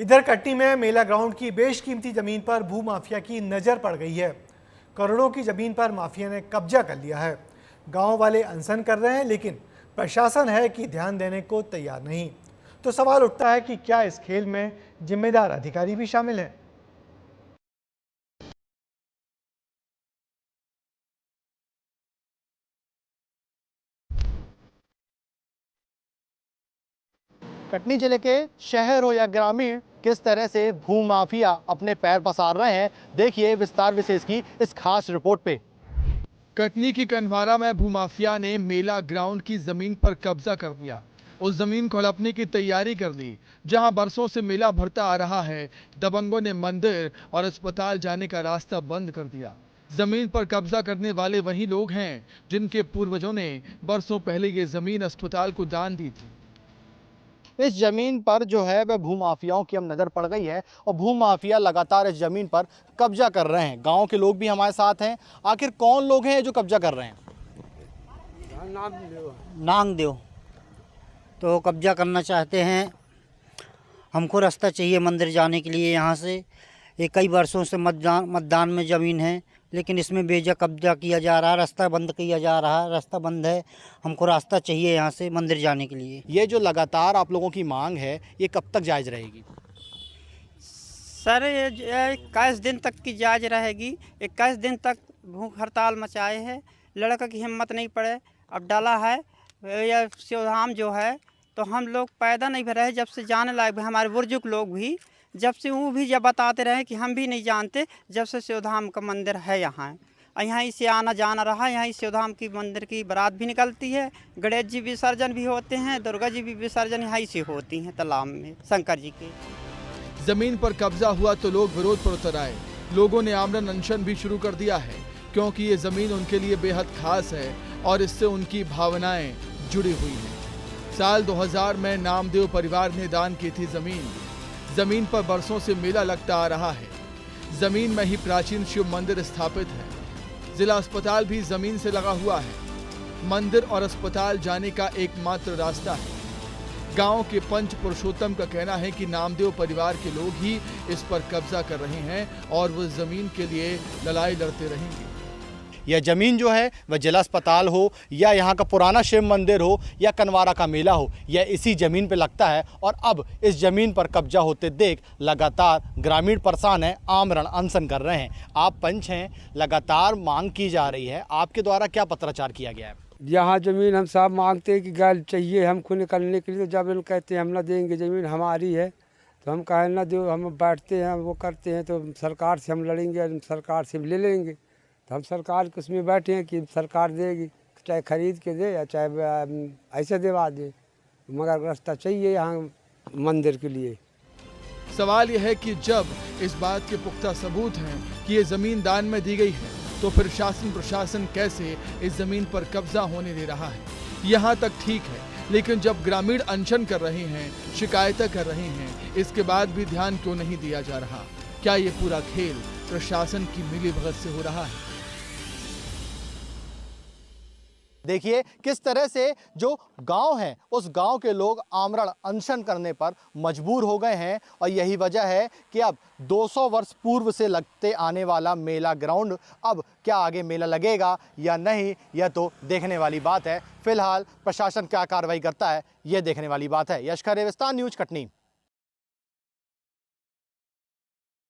इधर कटनी में मेला ग्राउंड की बेशकीमती जमीन पर भूमाफिया की नजर पड़ गई है। करोड़ों की जमीन पर माफिया ने कब्जा कर लिया है। गांव वाले अनशन कर रहे हैं, लेकिन प्रशासन है कि ध्यान देने को तैयार नहीं। तो सवाल उठता है कि क्या इस खेल में जिम्मेदार अधिकारी भी शामिल हैं? कटनी जिले के शहर हो या ग्रामीण, किस तरह से भूमाफिया अपने पैर पसार रहे हैं, देखिए विस्तार विशेष की इस खास रिपोर्ट पे। कटनी की कन्हारा में भूमाफिया ने मेला ग्राउंड की जमीन पर कब्जा कर लिया। उस जमीन को हड़पने की तैयारी कर ली जहां बरसों से मेला भरता आ रहा है। दबंगों ने मंदिर और अस्पताल जाने का रास्ता बंद कर दिया। जमीन पर कब्जा करने वाले वही लोग हैं जिनके पूर्वजों ने बरसों पहले ये जमीन अस्पताल को दान दी थी। इस जमीन पर जो है वह भूमाफियाओं की अब नजर पड़ गई है और भूमाफिया लगातार इस जमीन पर कब्जा कर रहे हैं। गांव के लोग भी हमारे साथ हैं। आखिर कौन लोग हैं जो कब्जा कर रहे हैं? नांग देव तो कब्जा करना चाहते हैं। हमको रास्ता चाहिए मंदिर जाने के लिए। यहाँ से ये कई वर्षों से मतदान में ज़मीन है, लेकिन इसमें बेजा कब्जा किया जा रहा है। रास्ता बंद किया जा रहा है। रास्ता बंद है, हमको रास्ता चाहिए यहाँ से मंदिर जाने के लिए। ये जो लगातार आप लोगों की मांग है, ये कब तक जायज़ रहेगी? सर ये 21 दिन तक की जायज रहेगी। 21 दिन तक भूख हड़ताल मचाए है। लड़का की हिम्मत नहीं पड़े। अब डाला है यह शिवधाम जो है, तो हम लोग पैदा नहीं रहे जब से जाने लायक भी, हमारे बुजुर्ग लोग भी जब से वो भी जब बताते रहे कि हम भी नहीं जानते, जब से शिवधाम का मंदिर है यहाँ से आना जाना रहा। यहाँ शिवधाम की मंदिर की बारात भी निकलती है। गणेश जी विसर्जन भी होते हैं, दुर्गा जी भी विसर्जन यहाँ से होती हैं तालाब में शंकर जी के। जमीन पर कब्जा हुआ तो लोग विरोध पर उतर आए। लोगों ने आमरण अनशन भी शुरू कर दिया है, क्योंकि ये जमीन उनके लिए बेहद खास है और इससे उनकी भावनाएं जुड़ी हुई हैं। साल 2000 में नामदेव परिवार ने दान की थी जमीन पर बरसों से मेला लगता आ रहा है। जमीन में ही प्राचीन शिव मंदिर स्थापित है। जिला अस्पताल भी जमीन से लगा हुआ है। मंदिर और अस्पताल जाने का एकमात्र रास्ता है। गांव के पंच पुरुषोत्तम का कहना है कि नामदेव परिवार के लोग ही इस पर कब्जा कर रहे हैं और वो जमीन के लिए लड़ाई लड़ते रहेंगे। यह ज़मीन जो है वह जिला अस्पताल हो या यहाँ का पुराना शिव मंदिर हो या कन्हारा का मेला हो, यह इसी ज़मीन पे लगता है। और अब इस ज़मीन पर कब्जा होते देख लगातार ग्रामीण परेशान हैं, आमरण अनशन कर रहे हैं। आप पंच हैं, लगातार मांग की जा रही है, आपके द्वारा क्या पत्राचार किया गया है? यहाँ ज़मीन हम साहब मांगते हैं कि गाय चाहिए हमको निकलने के लिए। तो जब हम कहते हैं हम ना देंगे, ज़मीन हमारी है, तो हम कहें ना दो, हम बैठते हैं वो करते हैं, तो सरकार से हम लड़ेंगे, सरकार से ले लेंगे। तो हम सरकार के उसमें बैठे हैं कि सरकार देगी, चाहे खरीद के दे या चाहे ऐसे दिवा दे, मगर रास्ता चाहिए यहाँ मंदिर के लिए। सवाल यह है कि जब इस बात के पुख्ता सबूत हैं कि ये जमीन दान में दी गई है, तो फिर शासन प्रशासन कैसे इस जमीन पर कब्जा होने दे रहा है? यहाँ तक ठीक है, लेकिन जब ग्रामीण अनशन कर रहे हैं, शिकायतें कर रहे हैं, इसके बाद भी ध्यान क्यों नहीं दिया जा रहा? क्या ये पूरा खेल प्रशासन की मिलीभगत से हो रहा है? देखिए किस तरह से जो गांव है, उस गांव के लोग आमरण अनशन करने पर मजबूर हो गए हैं। और यही वजह है कि अब 200 वर्ष पूर्व से लगते आने वाला मेला ग्राउंड, अब क्या आगे मेला लगेगा या नहीं, यह तो देखने वाली बात है। फिलहाल प्रशासन क्या कार्रवाई करता है, यह देखने वाली बात है। यश खरे, विस्तार न्यूज़, कटनी।